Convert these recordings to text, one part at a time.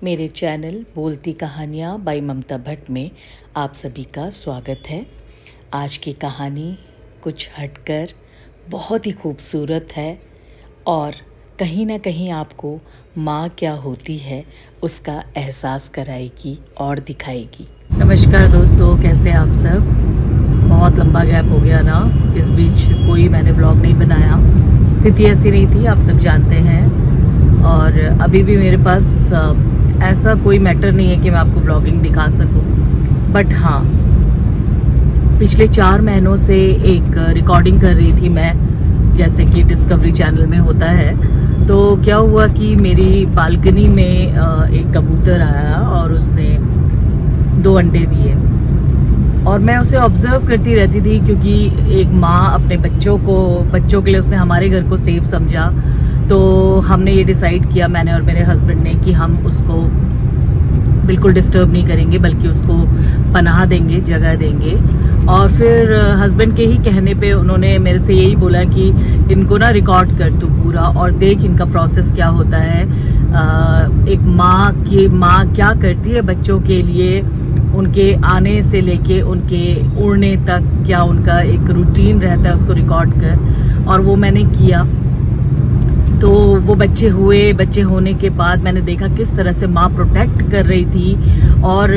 मेरे चैनल बोलती कहानियाँ बाई ममता भट्ट में आप सभी का स्वागत है। आज की कहानी कुछ हटकर बहुत ही खूबसूरत है और कहीं ना कहीं आपको माँ क्या होती है उसका एहसास कराएगी और दिखाएगी। नमस्कार दोस्तों, कैसे आप सब। बहुत लंबा गैप हो गया ना, इस बीच कोई मैंने व्लॉग नहीं बनाया, स्थिति ऐसी नहीं थी, आप सब जानते हैं। और अभी भी मेरे पास ऐसा कोई मैटर नहीं है कि मैं आपको व्लॉगिंग दिखा सकूं। बट हाँ, पिछले 4 महीनों से एक रिकॉर्डिंग कर रही थी मैं, जैसे कि डिस्कवरी चैनल में होता है। तो क्या हुआ कि मेरी बालकनी में एक कबूतर आया और उसने 2 अंडे दिए और मैं उसे ऑब्जर्व करती रहती थी, क्योंकि एक माँ अपने बच्चों के लिए उसने हमारे घर को सेफ समझा। तो हमने ये डिसाइड किया, मैंने और मेरे हस्बैंड ने, कि हम उसको बिल्कुल डिस्टर्ब नहीं करेंगे, बल्कि उसको पनाह देंगे, जगह देंगे। और फिर हस्बैंड के ही कहने पे उन्होंने मेरे से यही बोला कि इनको ना रिकॉर्ड कर तू पूरा और देख इनका प्रोसेस क्या होता है। एक माँ क्या करती है बच्चों के लिए, उनके आने से लेके उनके उड़ने तक क्या उनका एक रूटीन रहता है, उसको रिकॉर्ड कर। और वो मैंने किया। तो वो बच्चे होने के बाद मैंने देखा किस तरह से माँ प्रोटेक्ट कर रही थी। और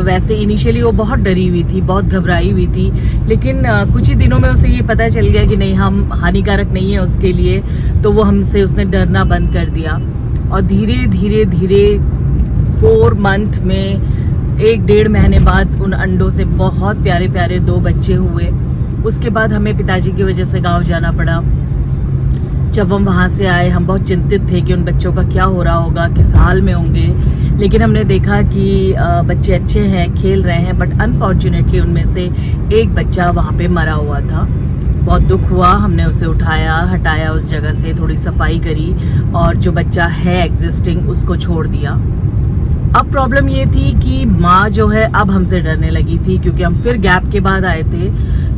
वैसे इनिशियली वो बहुत डरी हुई थी, बहुत घबराई हुई थी, लेकिन कुछ ही दिनों में उसे ये पता चल गया कि नहीं, हम हानिकारक नहीं है उसके लिए। तो वो हमसे उसने डरना बंद कर दिया। और धीरे धीरे 4 मंथ में 1-1.5 महीने बाद उन अंडों से बहुत प्यारे प्यारे 2 बच्चे हुए। उसके बाद हमें पिताजी की वजह से गाँव जाना पड़ा। जब हम वहाँ से आए, हम बहुत चिंतित थे कि उन बच्चों का क्या हो रहा होगा, किस हाल में होंगे। लेकिन हमने देखा कि बच्चे अच्छे हैं, खेल रहे हैं। बट अनफॉर्चुनेटली उनमें से एक बच्चा वहाँ पे मरा हुआ था। बहुत दुख हुआ, हमने उसे उठाया, हटाया उस जगह से, थोड़ी सफाई करी और जो बच्चा है एग्जिस्टिंग उसको छोड़ दिया। अब प्रॉब्लम ये थी कि माँ जो है अब हमसे डरने लगी थी, क्योंकि हम फिर गैप के बाद आए थे।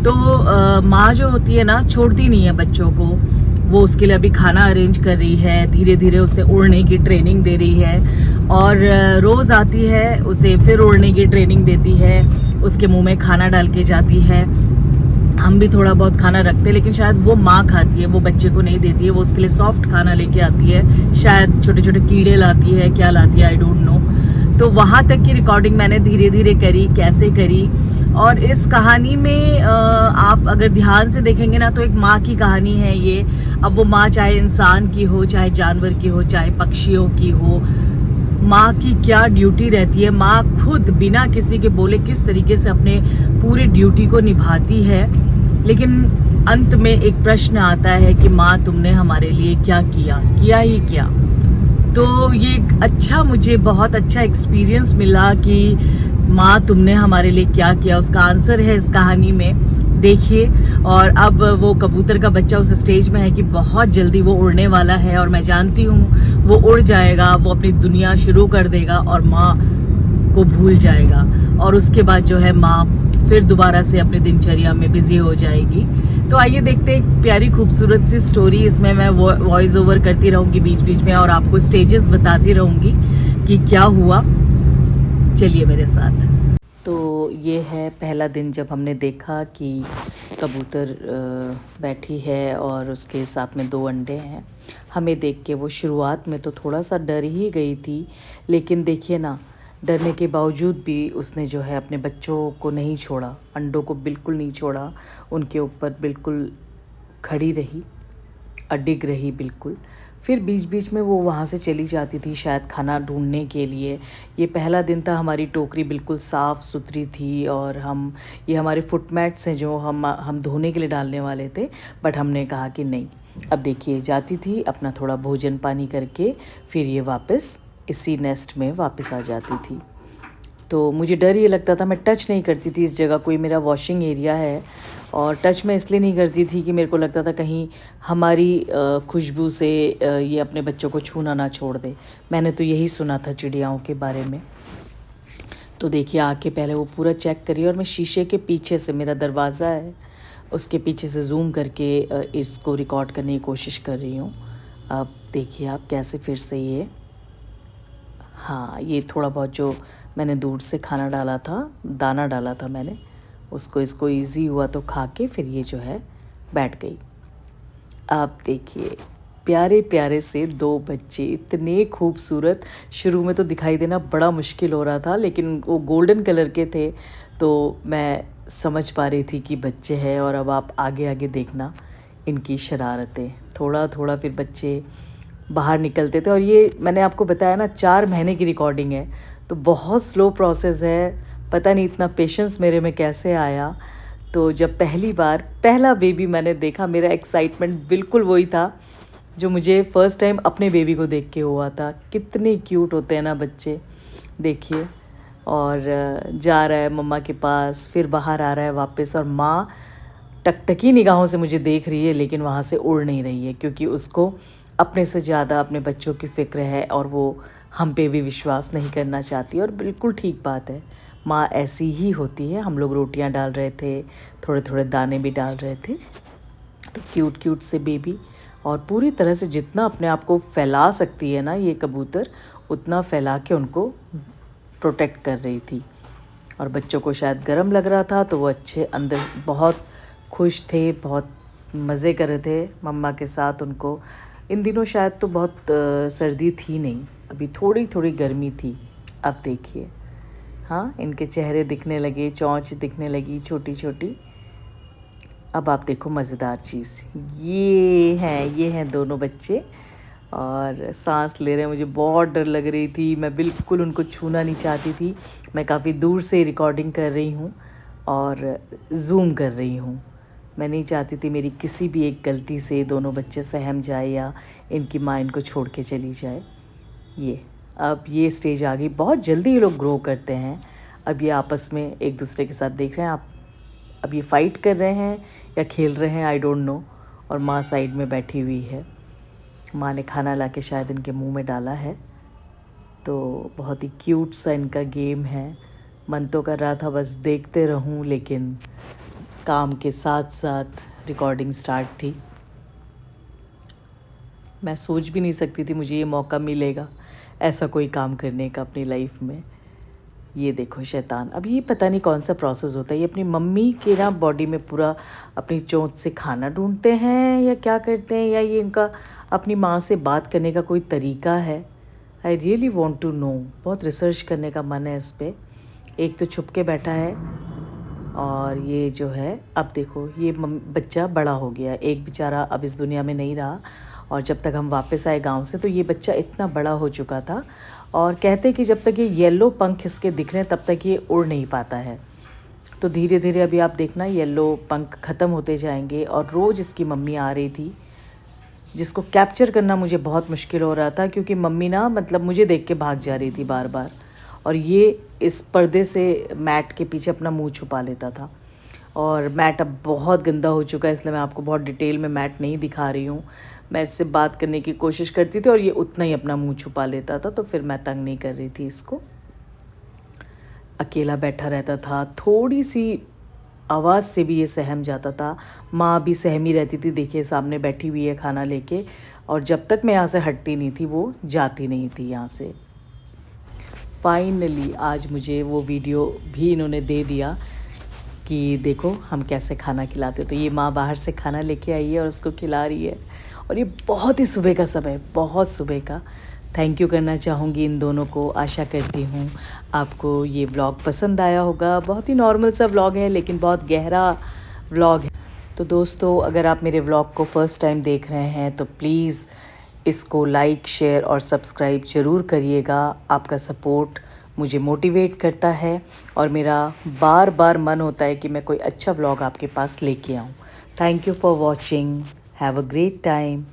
तो माँ जो होती है ना, छोड़ती नहीं है बच्चों को। वो उसके लिए अभी खाना अरेंज कर रही है, धीरे धीरे उसे उड़ने की ट्रेनिंग दे रही है। और रोज़ आती है, उसे फिर उड़ने की ट्रेनिंग देती है, उसके मुंह में खाना डाल के जाती है। हम भी थोड़ा बहुत खाना रखते हैं, लेकिन शायद वो माँ खाती है, वो बच्चे को नहीं देती है। वो उसके लिए सॉफ्ट खाना लेके आती है, शायद छोटे छोटे कीड़े लाती है, क्या लाती है आई डोंट नो। तो वहाँ तक की रिकॉर्डिंग मैंने धीरे धीरे करी, कैसे करी। और इस कहानी में आप अगर ध्यान से देखेंगे ना, तो एक माँ की कहानी है ये। अब वो माँ चाहे इंसान की हो, चाहे जानवर की हो, चाहे पक्षियों की हो, माँ की क्या ड्यूटी रहती है। माँ खुद बिना किसी के बोले किस तरीके से अपने पूरी ड्यूटी को निभाती है। लेकिन अंत में एक प्रश्न आता है कि माँ, तुमने हमारे लिए क्या किया ही क्या। तो ये एक मुझे बहुत अच्छा एक्सपीरियंस मिला कि माँ, तुमने हमारे लिए क्या किया। उसका आंसर है इस कहानी में, देखिए। और अब वो कबूतर का बच्चा उस स्टेज में है कि बहुत जल्दी वो उड़ने वाला है, और मैं जानती हूँ वो उड़ जाएगा, वो अपनी दुनिया शुरू कर देगा और माँ को भूल जाएगा। और उसके बाद जो है माँ फिर दोबारा से अपनी दिनचर्या में बिजी हो जाएगी। तो आइए देखते हैं एक प्यारी खूबसूरत सी स्टोरी। इसमें मैं वॉइस ओवर करती रहूंगी बीच बीच में, और आपको स्टेजेस बताती रहूंगी कि क्या हुआ। चलिए मेरे साथ। तो ये है पहला दिन जब हमने देखा कि कबूतर बैठी है और उसके साथ में 2 अंडे हैं। हमें देख के वो शुरुआत में तो थोड़ा सा डर ही गई थी, लेकिन देखिए ना, डरने के बावजूद भी उसने जो है अपने बच्चों को नहीं छोड़ा, अंडों को बिल्कुल नहीं छोड़ा, उनके ऊपर बिल्कुल खड़ी रही, अडिग रही बिल्कुल। फिर बीच बीच में वो वहाँ से चली जाती थी, शायद खाना ढूंढने के लिए। ये पहला दिन था, हमारी टोकरी बिल्कुल साफ़ सुथरी थी, और ये हमारे फुटमैट्स हैं जो हम धोने के लिए डालने वाले थे। बट हमने कहा कि नहीं, अब देखिए जाती थी अपना थोड़ा भोजन पानी करके, फिर ये वापस इसी नेस्ट में वापस आ जाती थी। तो मुझे डर ये लगता था, मैं टच नहीं करती थी इस जगह। कोई मेरा वॉशिंग एरिया है, और टच मैं इसलिए नहीं करती थी कि मेरे को लगता था कहीं हमारी खुशबू से ये अपने बच्चों को छूना ना छोड़ दे। मैंने तो यही सुना था चिड़ियाओं के बारे में। तो देखिए, आके पहले वो पूरा चेक करिए, और मैं शीशे के पीछे से, मेरा दरवाज़ा है उसके पीछे से जूम करके इसको रिकॉर्ड करने की कोशिश कर रही हूँ। अब देखिए आप कैसे फिर से ये हाँ, ये थोड़ा बहुत जो मैंने दूध से खाना डाला था, दाना डाला था मैंने, उसको इसको इजी हुआ तो खा के फिर ये जो है बैठ गई। आप देखिए प्यारे प्यारे से दो बच्चे, इतने खूबसूरत। शुरू में तो दिखाई देना बड़ा मुश्किल हो रहा था, लेकिन वो गोल्डन कलर के थे तो मैं समझ पा रही थी कि बच्चे हैं। और अब आप आगे आगे देखना इनकी शरारतें, थोड़ा थोड़ा फिर बच्चे बाहर निकलते थे। और ये मैंने आपको बताया ना 4 महीने की रिकॉर्डिंग है, तो बहुत स्लो प्रोसेस है। पता नहीं इतना पेशेंस मेरे में कैसे आया। तो जब पहली बार पहला बेबी मैंने देखा, मेरा एक्साइटमेंट बिल्कुल वही था जो मुझे फ़र्स्ट टाइम अपने बेबी को देख के हुआ था। कितने क्यूट होते हैं ना बच्चे, देखिए। और जा रहा है मम्मा के पास, फिर बाहर आ रहा है वापस, और माँ टकटकी निगाहों से मुझे देख रही है, लेकिन वहाँ से उड़ नहीं रही है, क्योंकि उसको अपने से ज़्यादा अपने बच्चों की फ़िक्र है और वो हम पे भी विश्वास नहीं करना चाहती। और बिल्कुल ठीक बात है, माँ ऐसी ही होती है। हम लोग रोटियां डाल रहे थे, थोड़े थोड़े दाने भी डाल रहे थे। तो क्यूट क्यूट से बेबी, और पूरी तरह से जितना अपने आप को फैला सकती है ना ये कबूतर, उतना फैला के उनको प्रोटेक्ट कर रही थी। और बच्चों को शायद गर्म लग रहा था, तो वो अच्छे अंदर बहुत खुश थे, बहुत मज़े कर रहे थे मम्मा के साथ। उनको इन दिनों शायद तो बहुत सर्दी थी नहीं, अभी थोड़ी थोड़ी गर्मी थी। अब देखिए, हाँ, इनके चेहरे दिखने लगे, चोंच दिखने लगी छोटी छोटी। अब आप देखो मज़ेदार चीज़, ये हैं दोनों बच्चे, और सांस ले रहे हैं। मुझे बहुत डर लग रही थी, मैं बिल्कुल उनको छूना नहीं चाहती थी। मैं काफ़ी दूर से रिकॉर्डिंग कर रही हूँ और ज़ूम कर रही हूँ। मैं नहीं चाहती थी मेरी किसी भी एक गलती से दोनों बच्चे सहम जाए या इनकी माँ इनको छोड़ के चली जाए। अब ये स्टेज आ गई, बहुत जल्दी ये लोग ग्रो करते हैं। अब ये आपस में एक दूसरे के साथ देख रहे हैं आप, अब ये फाइट कर रहे हैं या खेल रहे हैं, आई डोंट नो। और माँ साइड में बैठी हुई है, माँ ने खाना लाके शायद इनके मुंह में डाला है। तो बहुत ही क्यूट सा इनका गेम है। मन तो कर रहा था बस देखते रहूं, लेकिन काम के साथ साथ रिकॉर्डिंग स्टार्ट थी। मैं सोच भी नहीं सकती थी मुझे ये मौका मिलेगा ऐसा कोई काम करने का अपनी लाइफ में। ये देखो शैतान, अब ये पता नहीं कौन सा प्रोसेस होता है, ये अपनी मम्मी के ना बॉडी में पूरा अपनी चोंच से खाना ढूंढते हैं या क्या करते हैं, या ये इनका अपनी माँ से बात करने का कोई तरीका है। I really want to know, बहुत रिसर्च करने का मन है इस पर। एक तो छुप के बैठा है, और ये जो है, अब देखो ये बच्चा बड़ा हो गया, एक बेचारा अब इस दुनिया में नहीं रहा। और जब तक हम वापस आए गांव से, तो ये बच्चा इतना बड़ा हो चुका था। और कहते कि जब तक ये येलो पंख इसके दिख रहे हैं तब तक ये उड़ नहीं पाता है। तो धीरे धीरे अभी आप देखना येलो पंख ख़त्म होते जाएंगे। और रोज़ इसकी मम्मी आ रही थी, जिसको कैप्चर करना मुझे बहुत मुश्किल हो रहा था, क्योंकि मम्मी ना मतलब मुझे देख के भाग जा रही थी बार बार, और ये इस पर्दे से मैट के पीछे अपना मुंह छुपा लेता था। और मैट अब बहुत गंदा हो चुका है, इसलिए मैं आपको बहुत डिटेल में मैट नहीं दिखा रही हूँ। मैं इससे बात करने की कोशिश करती थी और ये उतना ही अपना मुंह छुपा लेता था, तो फिर मैं तंग नहीं कर रही थी इसको। अकेला बैठा रहता था, थोड़ी सी आवाज़ से भी ये सहम जाता था। माँ भी सहमी रहती थी, देखिए सामने बैठी हुई है खाना लेके, और जब तक मैं यहाँ से हटती नहीं थी वो जाती नहीं थी यहाँ से। फाइनली आज मुझे वो वीडियो भी इन्होंने दे दिया कि देखो हम कैसे खाना खिलाते। तो ये माँ बाहर से खाना लेके आई है और उसको खिला रही है, और ये बहुत ही सुबह का समय, बहुत सुबह का। थैंक यू करना चाहूँगी इन दोनों को। आशा करती हूँ आपको ये व्लॉग पसंद आया होगा। बहुत ही नॉर्मल सा व्लॉग है, लेकिन बहुत गहरा व्लॉग है। तो दोस्तों, अगर आप मेरे व्लॉग को फ़र्स्ट टाइम देख रहे हैं तो प्लीज़ इसको लाइक, शेयर और सब्सक्राइब ज़रूर करिएगा। आपका सपोर्ट मुझे मोटिवेट करता है, और मेरा बार बार मन होता है कि मैं कोई अच्छा व्लॉग आपके पास लेके आऊँ। Thank you for watching. Have a great time.